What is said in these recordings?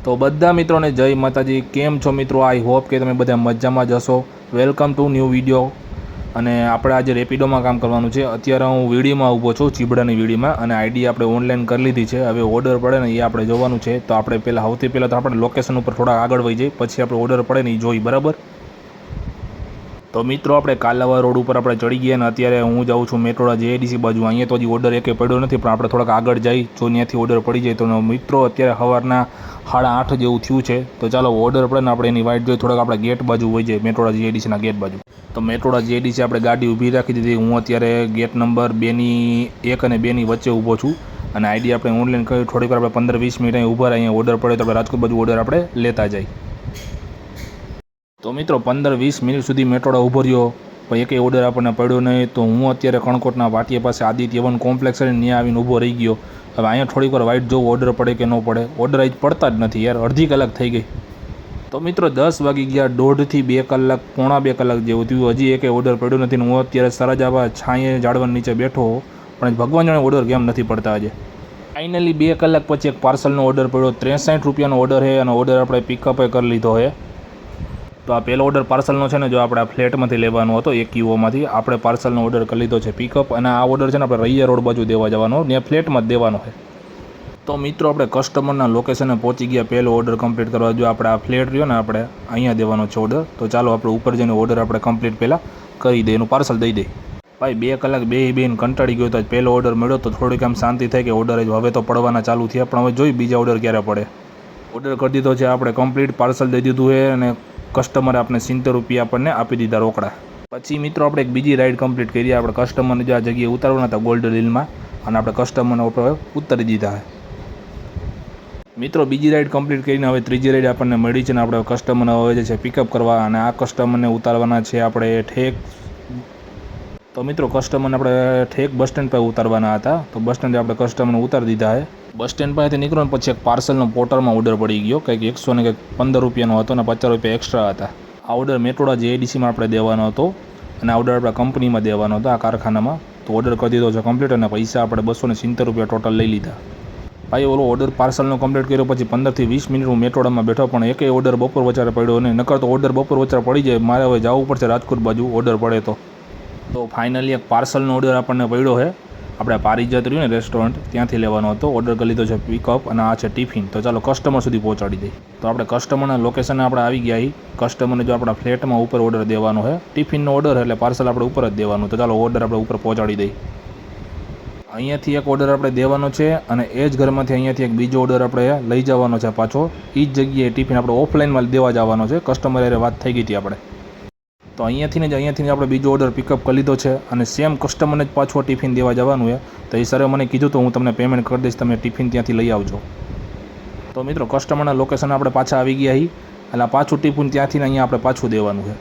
તો બધા મિત્રોને જય માતાજી. કેમ છો મિત્રો? આઈ હોપ કે તમે બધા મજામાં જ હશો. Welcome to new video. અને આપણે આજે રેપિડોમાં કામ કરવાનું છે. અત્યારે હું વીડીયોમાં ઊભો છું, ચીબડાની વીડીયોમાં, અને આઈડી આપણે ઓનલાઈન કરી લીધી છે. હવે ઓર્ડર પડે ને એ આપણે જોવાનું છે. તો આપણે પહેલાં સૌથી પહેલાં તો આપણે લોકેશન ઉપર થોડા આગળ વહી જઈએ, પછી આપણે ઓર્ડર પડે ને એ જોઈ, બરાબર? તો મિત્રો આપણે કાલાવા રોડ ઉપર આપણે ચડી ગયા ને અત્યારે હું જાઉં છું મેટ્રોડા જેઆઈડીસી બાજુ. અહીંયા તો હજી ઓર્ડર એકે પડ્યો નથી, પણ આપણે થોડાક આગળ જઈ જો ત્યાંથી ઓર્ડર પડી જાય. તો મિત્રો અત્યારે સવારના 8:30 જેવું થયું છે. તો ચાલો ઓર્ડર પડે ને આપણે એની વાઇટ જોઈ થોડાક આપણે ગેટ બાજુ વહી જાય, મેટ્રોડા જેઆઈડીસીના ગેટ બાજુ. તો મેટ્રોડા જેઆઈડીસી આપણે ગાડી ઊભી રાખી દીધી. હું અત્યારે ગેટ નંબર 1 અને 2ની વચ્ચે ઊભો છું. અને આઈડી આપણે ઓનલાઈન કરી થોડીક વાર આપણે 15-20 મિનિટ અહીં ઊભા રહીએ. ઓર્ડર પડે તો આપણે રાજકોટ બાજુ ઓર્ડર આપણે લેતા જાય. તો મિત્રો 15-20 મિનિટ સુધી મેટ્રોડા ઊભો રહ્યો, પણ એકેય ઓર્ડર આપણને પડ્યો નહીં. તો હું અત્યારે કણકોટના વાટિયા પાસે આદિત્ય વન કોમ્પ્લેક્સ છે, ત્યાં આવીને ઊભો રહી ગયો. હવે અહીંયા થોડીક વાર વાઇટ જોવું ઓર્ડર પડે કે ન પડે. ઓર્ડર અહીં પડતા જ નથી યાર, અડધી કલાક થઈ ગઈ. તો મિત્રો 10 વાગી ગયા, 1.5થી 2 કલાક, પોણા 2 કલાક જેવું થયું, હજી એકેય ઓર્ડર પડ્યો નથી. હું અત્યારે સરજાવા છાંયે ઝાડવાની નીચે બેઠો, પણ ભગવાન જાણે ઓર્ડર કેમ નથી પડતા આજે. ફાઇનલી 2 કલાક પછી એક પાર્સલનો ઓર્ડર પડ્યો. 63 રૂપિયાનો ઓર્ડર છે અને ઓર્ડર આપણે પિકઅપે કરી લીધો છે. તો આ પહેલો ઓર્ડર પાર્સલનો છે ને, જો આપણે આ ફ્લેટમાંથી લેવાનો હતો, એક યુઓમાંથી આપણે પાર્સલનો ઓર્ડર કરી લીધો છે પિકઅપ. અને આ ઓર્ડર છે ને આપણે રૈયા રોડ બાજુ દેવા જવાનો, ત્યાં ફ્લેટમાં જ દેવાનો છે. તો મિત્રો આપણે કસ્ટમરના લોકેશને પહોંચી ગયા પહેલો ઓર્ડર કમ્પ્લીટ કરવા. જો આપણે આ ફ્લેટ રહ્યો ને, આપણે અહીંયા દેવાનો છે ઓર્ડર. તો ચાલો આપણે ઉપર જઈને ઓર્ડર આપણે કમ્પ્લીટ પહેલાં કરી દઈએ, એનું પાર્સલ દઈ દઈએ. ભાઈ 2 કલાક બેન કંટાળી ગયો તો પહેલો ઓર્ડર મળ્યો તો થોડીક આમ શાંતિ થાય કે ઓર્ડર હવે તો પડવાના ચાલુ થયા. પણ હવે જોઈ બીજા ઓર્ડર ક્યારે પડે. ઓર્ડર કરી દીધો છે આપણે કમ્પ્લીટ, પાર્સલ દઈ દીધું છે અને કસ્ટમરે આપણે 70 રૂપિયા આપણને આપી દીધા રોકડા. પછી મિત્રો આપણે એક બીજી રાઈડ કમ્પ્લીટ કરી. આપણે કસ્ટમરને જે આ જગ્યાએ ઉતારવાના હતા ગોલ્ડન હિલમાં, અને આપણે કસ્ટમરને ઉપર ઉતારી દીધા છે. મિત્રો બીજી રાઈડ કમ્પ્લીટ કરીને હવે ત્રીજી રાઈડ આપણને મળી છે ને આપણે કસ્ટમરને હવે જે છે પિકઅપ કરવા, અને આ કસ્ટમરને ઉતારવાના છે આપણે ઠેક. તો મિત્રો કસ્ટમરને આપણે ઠેક બસ સ્ટેન્ડ પર ઉતારવાના હતા. તો બસ સ્ટેન્ડે આપણે કસ્ટમરને ઉતારી દીધા છે. બસ સ્ટેન્ડ પાસેથી નીકળો ને પછી એક પાર્સલનો પોર્ટલમાં ઓર્ડર પડી ગયો, કંઈક 115 રૂપિયાનો હતો ને 50 રૂપિયા એક્સ્ટ્રા હતા. આ ઓર્ડર મેટ્રોડા જેઆઈડીસીમાં આપણે દેવાનો હતો અને આ ઓર્ડર આપણે કંપનીમાં દેવાનો હતો, આ કારખાનામાં. તો ઓર્ડર કરી દીધો છે કમ્પ્લીટ અને પૈસા આપણે 270 રૂપિયા ટોટલ લઈ લીધા. ભાઈ ઓલો ઓર્ડર પાર્સલનો કમ્પ્લીટ કર્યો પછી 15થી 20 મિનિટ હું મેટ્રોડામાં બેઠો, પણ એકેય ઓર્ડર બપોર વચારે પડ્યો નહીં. નકર તો ઓર્ડર બપોર વચારે પડી જાય. મારે હવે જવું પડશે રાજકોટ બાજુ ઓર્ડર પડે તો ફાઇનલી એક પાર્સલનો ઓર્ડર આપણને પડ્યો છે. આપણે પારિજાત રહ્યું ને રેસ્ટોરન્ટ, ત્યાંથી લેવાનો હતો. ઓર્ડર કરી લીધો છે પિકઅપ અને આ છે ટિફિન. તો ચાલો કસ્ટમર સુધી પહોંચાડી દઈએ. તો આપણે કસ્ટમરના લોકેશને આપણે આવી ગયા. કસ્ટમરને જો આપણા ફ્લેટમાં ઉપર ઓર્ડર દેવાનો છે, ટિફિનનો ઓર્ડર એટલે પાર્સલ આપણે ઉપર જ દેવાનું. તો ચાલો ઓર્ડર આપણે ઉપર પહોંચાડી દઈએ. અહીંયાથી એક ઓર્ડર આપણે દેવાનો છે અને એ જ ઘરમાંથી અહીંયાથી એક બીજો ઓર્ડર આપણે લઈ જવાનો છે પાછો. એ જ જગ્યાએ ટિફિન આપણે ઓફલાઈનમાં દેવા જવાનો છે. કસ્ટમર હારે વાત થઈ ગઈ હતી આપણે. તો અહીંયાથી જ આપણે બીજો ઓર્ડર પિકઅપ કરી લીધો છે અને સેમ કસ્ટમરને જ પાછું ટિફિન દેવા જવાનું છે. તો એ સરે મને કીધું તો હું તમને પેમેન્ટ કરી દઈશ, તમે ટિફિન ત્યાંથી લઈ આવજો. તો મિત્રો કસ્ટમરના લોકેશન આપણે પાછા આવી ગયા એટલે પાછું ટિફિન ત્યાંથી અહીંયા આપણે પાછું દેવાનું છે.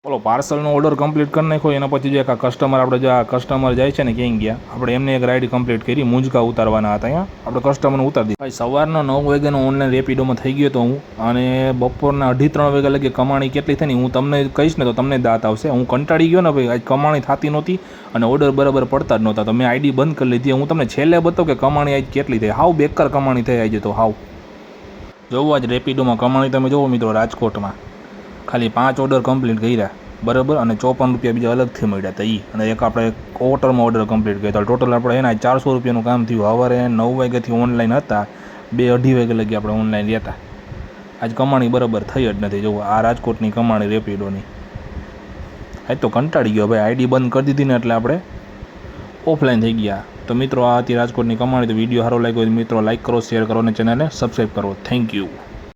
બોલો પાર્સલનો ઓર્ડર કમ્પ્લીટ કરી નાખ્યો. એના પછી જો એક આ કસ્ટમર આપણે જો આ કસ્ટમર જાય છે ને ક્યાંય ગયા, આપણે એમને એક રાઈડ કમ્પ્લીટ કરી. મુંજકા ઉતારવાના હતા, અહીંયા આપણે કસ્ટમરને ઉતારી દીધા. ભાઈ સવારના 9 વાગ્યાનો ઓનલાઈન રેપિડોમાં થઈ ગયો તો હું, અને બપોરના 2:30-3 વાગ્યા લગી કમાણી કેટલી થઈ ને હું તમને કહીશ ને તો તમને દાંત આવશે. હું કંટાળી ગયો ને ભાઈ, આજ કમાણી થતી નહોતી અને ઓર્ડર બરાબર પડતા જ નહોતા. તો મેં આઈડી બંધ કરી લીધી. હું તમને છેલ્લે બતાવું કે કમાણી આજ કેટલી થઈ. હાવ બેકાર કમાણી થઈ આજે તો હાવ. જોવો આજ રેપિડોમાં કમાણી તમે જોવો મિત્રો, રાજકોટમાં ખાલી 5 ઓર્ડર કમ્પ્લીટ કર્યા બરાબર, અને 54 રૂપિયા બીજા અલગથી મળ્યા હતા એ. અને એક આપણે હોટલમાં ઓર્ડર કમ્પ્લીટ કર્યો. ટોટલ આપણે એના 400 રૂપિયાનું કામ થયું. સવારે 9 વાગ્યાથી ઓનલાઈન હતા, 2-2:30 વાગ્યા લગી આપણે ઓનલાઈન રહેતા. આજ કમાણી બરાબર થઈ જ નથી. જોવો આ રાજકોટની કમાણી રેપિડોની. આજ તો કંટાળી ગયો ભાઈ, આઈડી બંધ કરી દીધી ને એટલે આપણે ઓફલાઈન થઈ ગયા. તો મિત્રો આ હતી રાજકોટની કમાણી. તો વિડીયો સારો લાગ્યો હોય મિત્રો લાઇક કરો, શેર કરો અને ચેનલને સબસ્ક્રાઈબ કરો. Thank you.